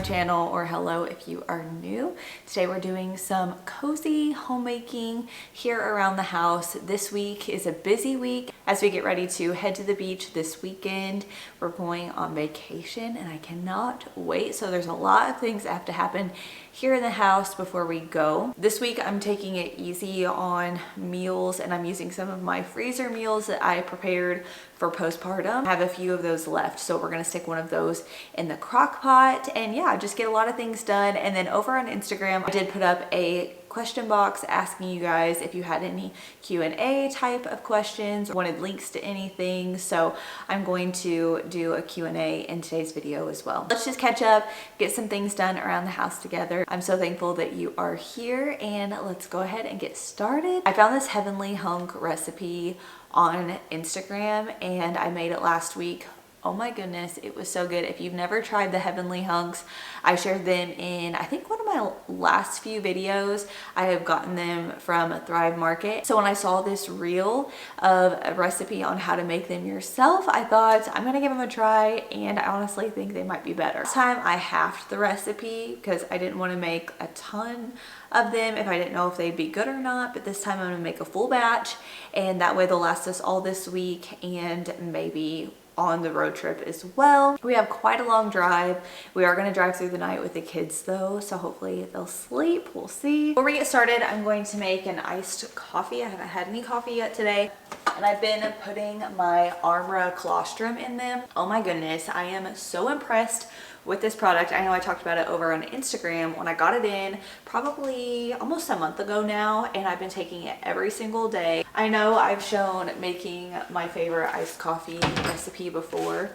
channel, or hello if you are new. Today we're doing some cozy homemaking here around the house. This week is a busy week as we get ready to head to the beach this weekend. We're going on vacation and I cannot wait. So there's a lot of things that have to happen here in the house before we go. This week I'm taking it easy on meals and I'm using some of my freezer meals that I prepared for postpartum. I have a few of those left, so we're gonna stick one of those in the crock pot and yeah, just get a lot of things done. And then over on Instagram, I did put up a question box asking you guys if you had any Q&A type of questions, wanted links to anything. So I'm going to do a Q&A in today's video as well. Let's just catch up, get some things done around the house together. I'm so thankful that you are here and let's go ahead and get started. I found this heavenly hunk recipe on Instagram and I made it last week. Oh my goodness, it was so good. If you've never tried the heavenly hunks, I shared them in, I think, one of my last few videos. I have gotten them from Thrive Market. So when I saw this reel of a recipe on how to make them yourself, I thought I'm gonna give them a try and I honestly think they might be better. This time I halved the recipe because I didn't want to make a ton of them if I didn't know if they'd be good or not, but this time I'm gonna make a full batch and that way they'll last us all this week and maybe on the road trip as well. We have quite a long drive. We are going to drive through the night with the kids though, so hopefully they'll sleep. We'll see. Before we get started, I'm going to make an iced coffee. I haven't had any coffee yet today. And I've been putting my Claustrum in them. Oh my goodness, I am so impressed with this product. I know I talked about it over on Instagram when I got it in probably almost a month ago now, and I've been taking it every single day. I know I've shown making my favorite iced coffee recipe before,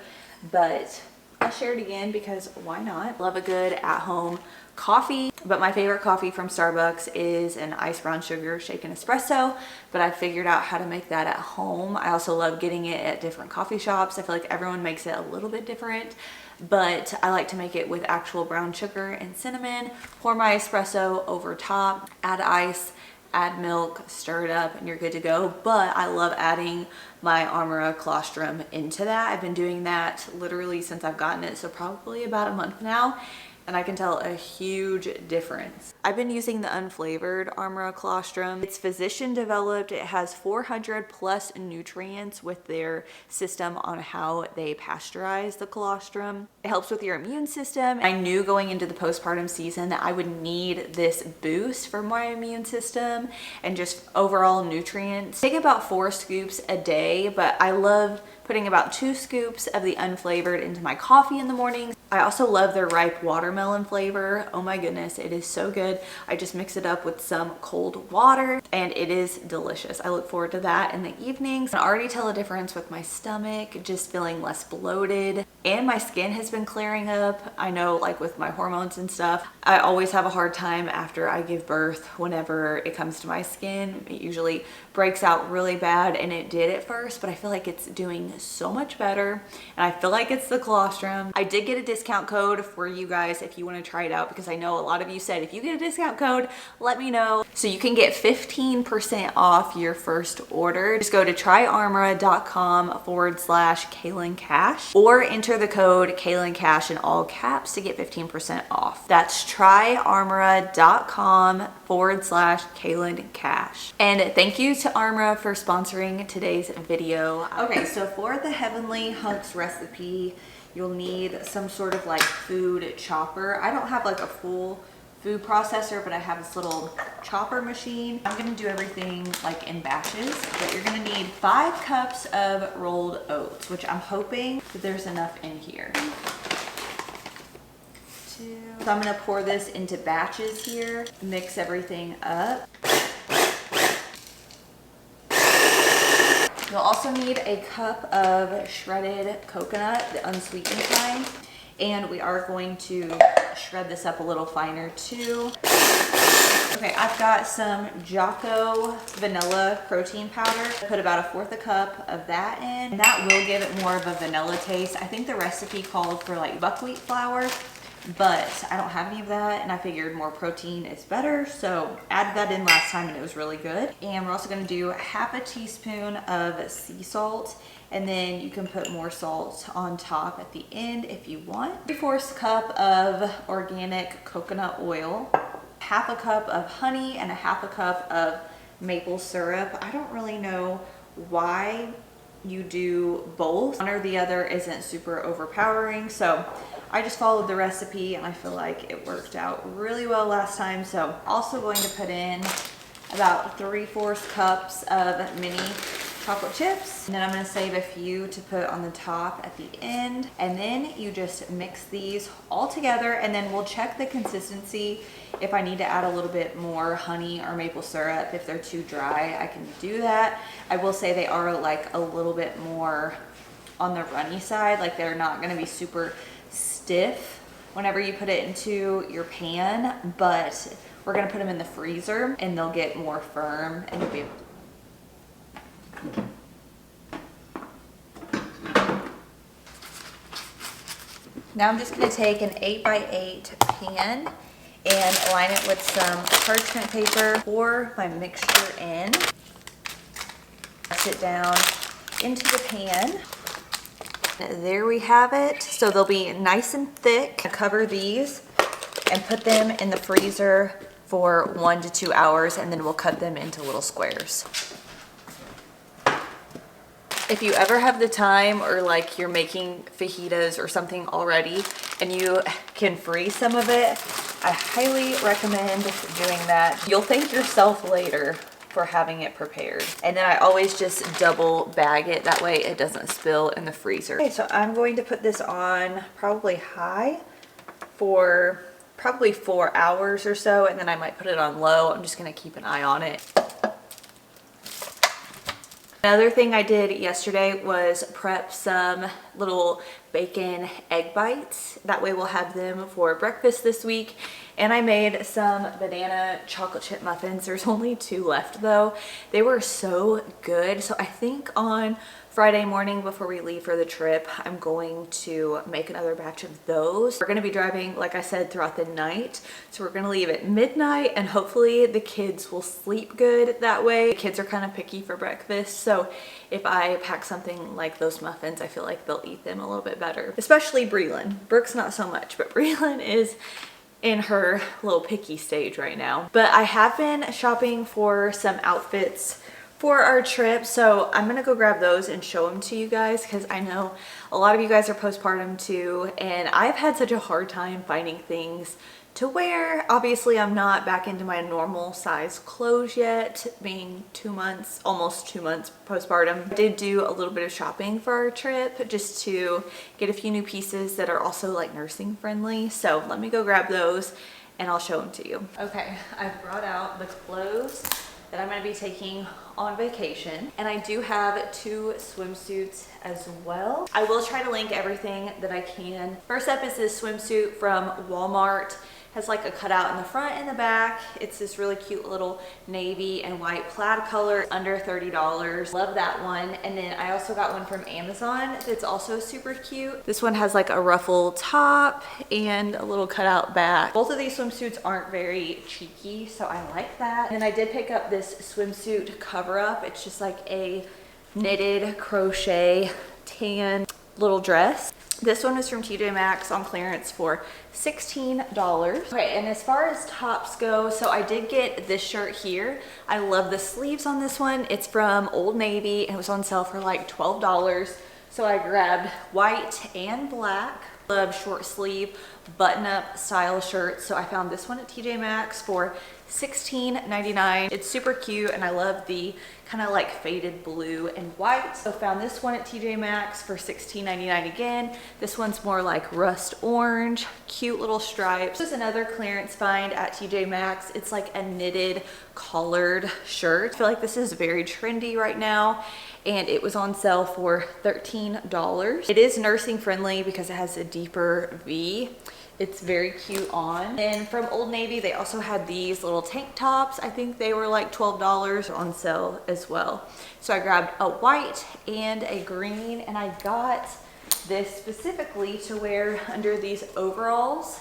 but I'll share it again because why not? Love a good at-home coffee, but my favorite coffee from Starbucks is an iced brown sugar shaken espresso, but I figured out how to make that at home. I also love getting it at different coffee shops. I feel like everyone makes it a little bit different, but I like to make it with actual brown sugar and cinnamon. Pour my espresso over top, add ice, add milk, stir it up, and you're good to go. But I love adding my Claustrum into that. I've been doing that literally since I've gotten it, so probably about a month now, and I can tell a huge difference. I've been using the unflavored Claustrum. It's physician developed. It has 400 plus nutrients with their system on how they pasteurize the colostrum. It helps with your immune system. I knew going into the postpartum season that I would need this boost for my immune system and just overall nutrients. Take about 4 scoops a day, but I love putting about 2 scoops of the unflavored into my coffee in the morning. I also love their ripe watermelon flavor. Oh my goodness, it is so good. I just mix it up with some cold water and it is delicious. I look forward to that in the evenings. I can already tell a difference with my stomach, just feeling less bloated, and my skin has been clearing up. I know, like with my hormones and stuff, I always have a hard time after I give birth whenever it comes to my skin. It usually breaks out really bad, and it did at first, but I feel like it's doing so much better, and I feel like it's the colostrum. I did get a discount code for you guys if you want to try it out, because I know a lot of you said if you get a discount code, let me know. So you can get 15% off your first order. Just go to tryarmra.com/Kailyn Cash or enter the code Kailyn Cash in all caps to get 15% off. That's tryarmra.com/Kailyn Cash. And thank you to Armra for sponsoring today's video. Okay, so for the heavenly hunks recipe, you'll need some sort of like food chopper. I don't have like a full food processor, but I have this little chopper machine. I'm gonna do everything like in batches, but you're gonna need 5 cups of rolled oats, which I'm hoping that there's enough in here. 2. So I'm gonna pour this into batches here, mix everything up. You'll also need a cup of shredded coconut, the unsweetened kind, and we are going to shred this up a little finer too. Okay, I've got some Jocko vanilla protein powder. Put about 1/4 cup of that in. That will give it more of a vanilla taste. I think the recipe called for like buckwheat flour, but I don't have any of that, and I figured more protein is better, so added that in last time and it was really good. And we're also gonna do half a teaspoon of sea salt, and then you can put more salt on top at the end if you want. 3/4 cup of organic coconut oil, half a cup of honey, and a half a cup of maple syrup. I don't really know why you do both. One or the other isn't super overpowering, so I just followed the recipe and I feel like it worked out really well last time. So also going to put in about 3/4 cups of mini chocolate chips, and then I'm going to save a few to put on the top at the end. And then you just mix these all together, and then we'll check the consistency. If I need to add a little bit more honey or maple syrup, if they're too dry, I can do that. I will say they are like a little bit more on the runny side, like they're not going to be super stiff whenever you put it into your pan, but we're going to put them in the freezer and they'll get more firm, and you'll be able to. Now I'm just going to take an 8x8 pan and line it with some parchment paper, pour my mixture in, press it down into the pan. There we have it. So they'll be nice and thick. Cover these and put them in the freezer for 1 to 2 hours, and then we'll cut them into little squares. If you ever have the time, or like you're making fajitas or something already and you can freeze some of it, I highly recommend doing that. You'll thank yourself later for having it prepared. And then I always just double bag it, that way it doesn't spill in the freezer. Okay, so I'm going to put this on probably high for probably 4 hours or so, and then I might put it on low. I'm just gonna keep an eye on it. Another thing I did yesterday was prep some little bacon egg bites. That way we'll have them for breakfast this week. And I made some banana chocolate chip muffins. There's only 2 left though. They were so good. So I think on Friday morning before we leave for the trip, I'm going to make another batch of those. We're gonna be driving, like I said, throughout the night. So we're gonna leave at midnight, and hopefully the kids will sleep good that way. The kids are kind of picky for breakfast. So if I pack something like those muffins, I feel like they'll eat them a little bit better. Especially Breland. Brooke's not so much, but Breland is in her little picky stage right now. But I have been shopping for some outfits for our trip, so I'm gonna go grab those and show them to you guys, because I know a lot of you guys are postpartum too, and I've had such a hard time finding things to wear. Obviously I'm not back into my normal size clothes yet, being 2 months, almost 2 months postpartum. I did do a little bit of shopping for our trip just to get a few new pieces that are also like nursing friendly, so let me go grab those and I'll show them to you. Okay, I've brought out the clothes that I'm going to be taking on vacation, and I do have 2 swimsuits as well. I will try to link everything that I can. First up is this swimsuit from Walmart. Has like a cutout in the front and the back. It's this really cute little navy and white plaid color, under $30. Love that one. And then I also got one from Amazon that's also super cute. This one has like a ruffle top and a little cutout back. Both of these swimsuits aren't very cheeky, so I like that. And I did pick up this swimsuit cover up. It's just like a knitted crochet tan little dress. This one was from TJ Maxx on clearance for $16. Okay, and as far as tops go, so I did get this shirt here. I love the sleeves on this one. It's from Old Navy and it was on sale for like $12. So I grabbed white and black. Love short sleeve button-up style shirts, so I found this one at TJ Maxx for $16.99. It's super cute and I love the kind of like faded blue and white. So found this one at TJ Maxx for $16.99 again. This one's more like rust orange, cute little stripes. This is another clearance find at TJ Maxx. It's like a knitted collared shirt. I feel like this is very trendy right now, and it was on sale for $13. It is nursing friendly because it has a deeper V. It's very cute on. And from Old Navy, they also had these little tank tops. I think they were like $12 on sale as well. So I grabbed a white and a green, and I got this specifically to wear under these overalls.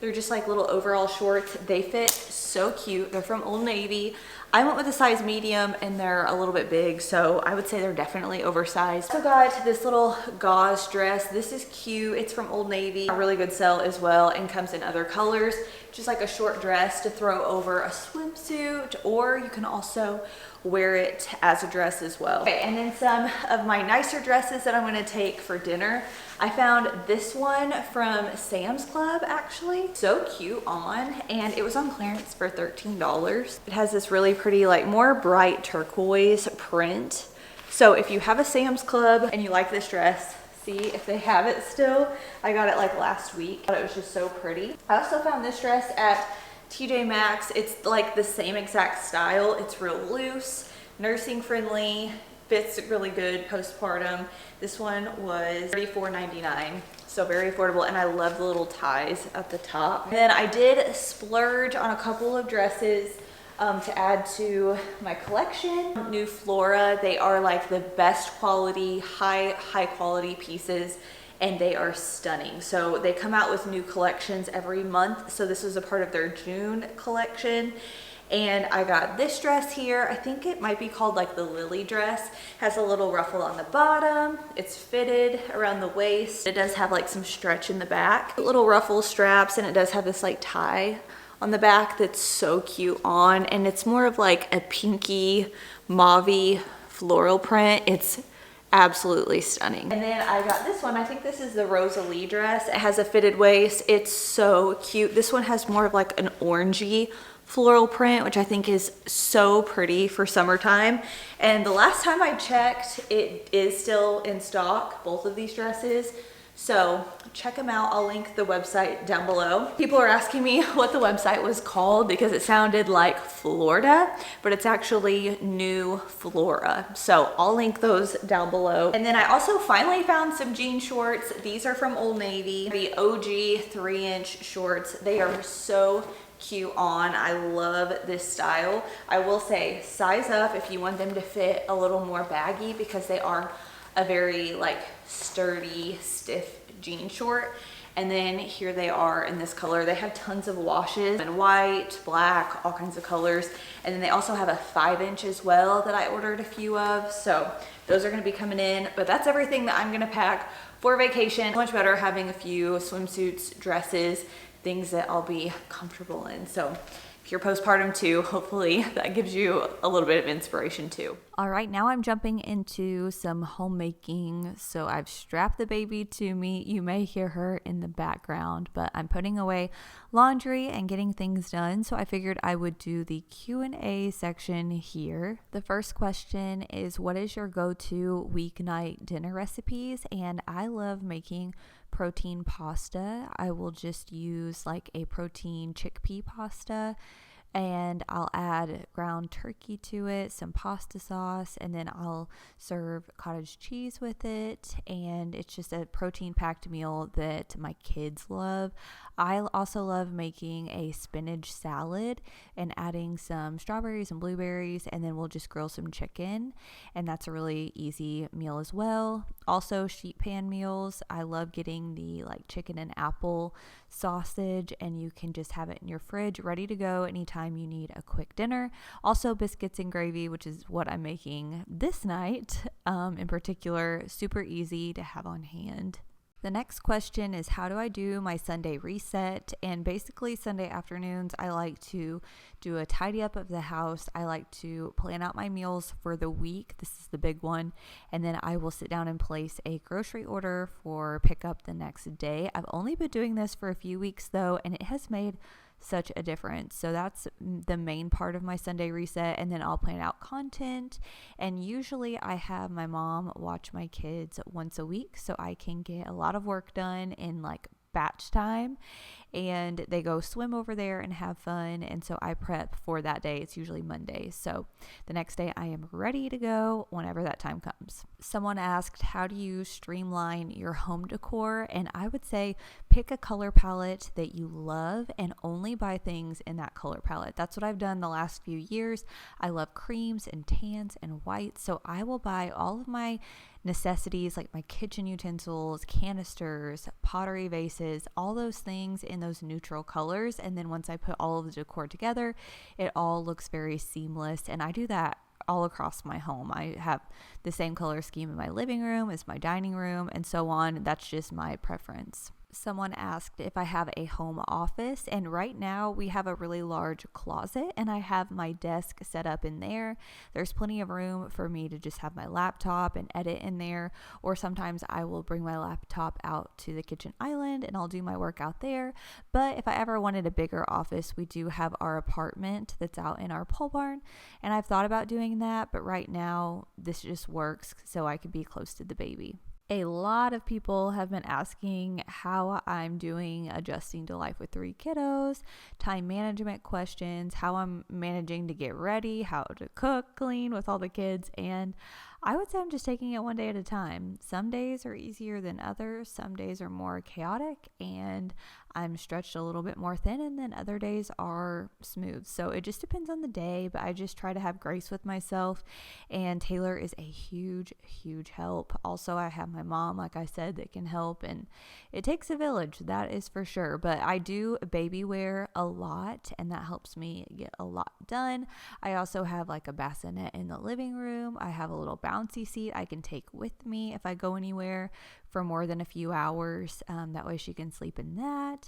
They're just like little overall shorts. They fit so cute. They're from Old Navy. I went with a size medium and they're a little bit big, so I would say they're definitely oversized. So got this little gauze dress. This is cute. It's from Old Navy. A really good sell as well, and comes in other colors. Just like a short dress to throw over a swimsuit, or you can also wear it as a dress as well. Okay, and then some of my nicer dresses that I'm gonna take for dinner. I found this one from Sam's Club, actually. So cute on, and it was on clearance for $13. It has this really pretty, like more bright turquoise print. So if you have a Sam's Club and you like this dress, see if they have it still. I got it like last week. I thought it was just so pretty. I also found this dress at TJ Maxx. It's like the same exact style. It's real loose, nursing friendly, fits really good postpartum. This one was $34.99, so very affordable, and I love the little ties at the top. And then I did splurge on a couple of dresses to add to my collection. New Flora, they are like the best quality, high quality pieces, and they are stunning. So they come out with new collections every month. So this was a part of their June collection. And I got this dress here. I think it might be called like the Lily dress. Has a little ruffle on the bottom. It's fitted around the waist. It does have like some stretch in the back. Little ruffle straps, and it does have this like tie on the back that's so cute on. And it's more of like a pinky, mauvey floral print. It's absolutely stunning. And then I got this one. I think this is the Rosalie dress. It has a fitted waist. It's so cute. This one has more of like an orangey floral print, which I think is so pretty for summertime. And the last time I checked, it is still in stock, both of these dresses. So check them out. I'll link the website down below. People are asking me what the website was called because it sounded like Florida, but it's actually New Flora. So I'll link those down below. And then I also finally found some jean shorts. These are from Old Navy, the OG 3-inch shorts. They are so cute on. I love this style. I will say size up if you want them to fit a little more baggy, because they are a very like sturdy, stiff jean short. And then here they are in this color. They have tons of washes in white, black, all kinds of colors. And then they also have a 5-inch as well that I ordered a few of. So those are gonna be coming in, but that's everything that I'm gonna pack for vacation. Much better having a few swimsuits, dresses, things that I'll be comfortable in. So if you're postpartum too, hopefully that gives you a little bit of inspiration too. All right, now I'm jumping into some homemaking. So I've strapped the baby to me. You may hear her in the background, but I'm putting away laundry and getting things done. So I figured I would do the Q&A section here. The first question is, what is your go-to weeknight dinner recipes? And I love making protein pasta. I will just use like a protein chickpea pasta, and I'll add ground turkey to it, some pasta sauce, and then I'll serve cottage cheese with it. And it's just a protein packed meal that my kids love. I also love making a spinach salad and adding some strawberries and blueberries, and then we'll just grill some chicken, and that's a really easy meal as well. Also sheet pan meals. I love getting the like chicken and apple sausage, and you can just have it in your fridge ready to go anytime you need a quick dinner. Also biscuits and gravy, which is what I'm making this night in particular. Super easy to have on hand. The next question is, how do I do my Sunday reset? And basically Sunday afternoons, I like to do a tidy up of the house. I like to plan out my meals for the week. This is the big one. And then I will sit down and place a grocery order for pickup the next day. I've only been doing this for a few weeks though, and it has made such a difference. So that's the main part of my Sunday reset. And then I'll plan out content. And usually I have my mom watch my kids once a week, so I can get a lot of work done in like batch time, and they go swim over there and have fun. And so I prep for that day. It's usually Monday. So the next day I am ready to go whenever that time comes. Someone asked, how do you streamline your home decor? And I would say pick a color palette that you love and only buy things in that color palette. That's what I've done the last few years. I love creams and tans and whites. So I will buy all of my necessities like my kitchen utensils, canisters, pottery vases, all those things in those neutral colors. And then once I put all of the decor together, it all looks very seamless. And I do that all across my home. I have the same color scheme in my living room as my dining room and so on. That's just my preference. Someone asked if I have a home office, and right now we have a really large closet and I have my desk set up in there. There's plenty of room for me to just have my laptop and edit in there, or sometimes I will bring my laptop out to the kitchen island and I'll do my work out there. But if I ever wanted a bigger office, we do have our apartment that's out in our pole barn, and I've thought about doing that, but right now this just works so I could be close to the baby. A lot of people have been asking how I'm doing adjusting to life with 3 kiddos, time management questions, how I'm managing to get ready, how to cook, clean with all the kids, and I would say I'm just taking it one day at a time. Some days are easier than others. Some days are more chaotic and I'm stretched a little bit more thin, and then other days are smooth. So it just depends on the day, but I just try to have grace with myself, and Taylor is a huge, huge help. Also, I have my mom, like I said, that can help, and it takes a village, that is for sure. But I do baby wear a lot, and that helps me get a lot done. I also have like a bassinet in the living room. I have a little bouncy seat I can take with me if I go anywhere for more than a few hours. That way she can sleep in that.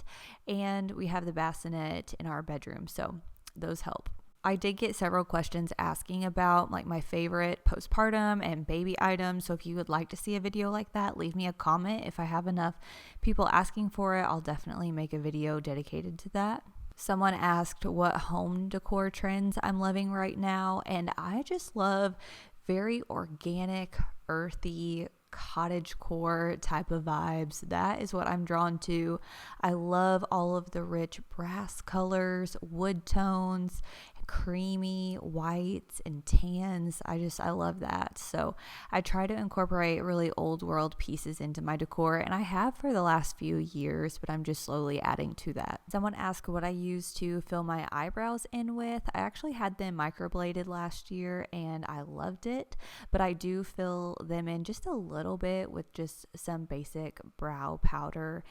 And we have the bassinet in our bedroom, so those help. I did get several questions asking about like my favorite postpartum and baby items. So if you would like to see a video like that, leave me a comment. If I have enough people asking for it, I'll definitely make a video dedicated to that. Someone asked what home decor trends I'm loving right now, and I just love very organic, earthy, cottagecore type of vibes. That is what I'm drawn to. I love all of the rich brass colors, wood tones, creamy whites and tans. I love that. So I try to incorporate really old world pieces into my decor, and I have for the last few years, but I'm just slowly adding to that. Someone asked what I use to fill my eyebrows in with. I actually had them microbladed last year and I loved it, but I do fill them in just a little bit with just some basic brow powder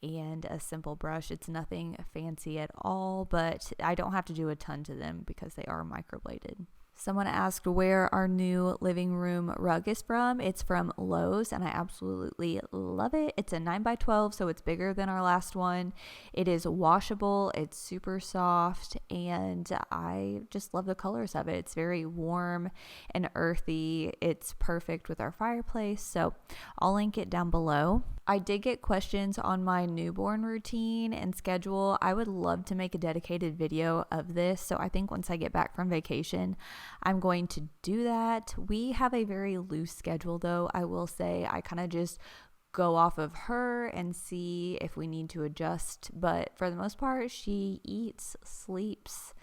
and a simple brush. It's nothing fancy at all, but I don't have to do a ton to them because they are microbladed. Someone asked where our new living room rug is from. It's from Lowe's, and I absolutely love it. It's a 9x12, so it's bigger than our last one. It is washable, it's super soft, and I just love the colors of it. It's very warm and earthy. It's perfect with our fireplace, so I'll link it down below. I did get questions on my newborn routine and schedule. I would love to make a dedicated video of this, so I think once I get back from vacation, I'm going to do that. We have a very loose schedule though. I will say I kind of just go off of her and see if we need to adjust, but for the most part, she eats, sleeps.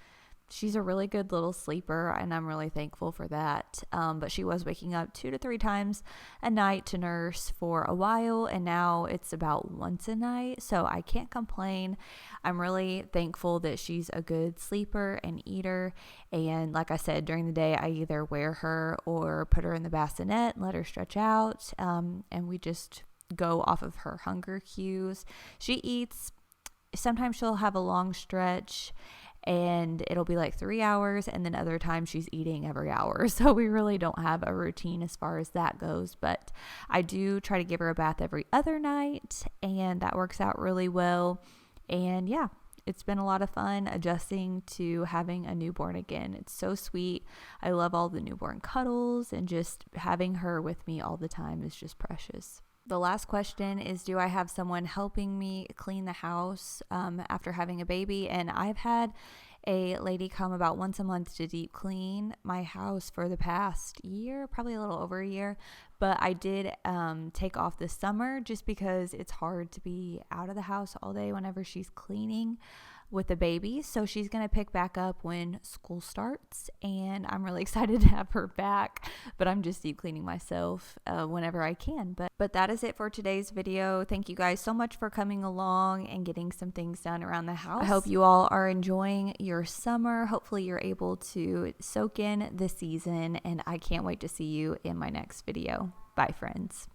She's a really good little sleeper, and I'm really thankful for that. But she was waking up 2 to 3 times a night to nurse for a while, and now it's about once a night, so I can't complain. I'm really thankful that she's a good sleeper and eater, and like I said, during the day, I either wear her or put her in the bassinet and let her stretch out, and we just go off of her hunger cues. She eats. Sometimes she'll have a long stretch, and it'll be like 3 hours, and then other times she's eating every hour. So we really don't have a routine as far as that goes, but I do try to give her a bath every other night, and that works out really well. And yeah, it's been a lot of fun adjusting to having a newborn again. It's so sweet. I love all the newborn cuddles, and just having her with me all the time is just precious. The last question is, do I have someone helping me clean the house after having a baby? And I've had a lady come about once a month to deep clean my house for the past year, probably a little over a year. But I did take off this summer just because it's hard to be out of the house all day whenever she's cleaning with the baby. So she's going to pick back up when school starts, and I'm really excited to have her back, but I'm just deep cleaning myself whenever I can. But that is it for today's video. Thank you guys so much for coming along and getting some things done around the house. I hope you all are enjoying your summer. Hopefully you're able to soak in the season, and I can't wait to see you in my next video. Bye, friends.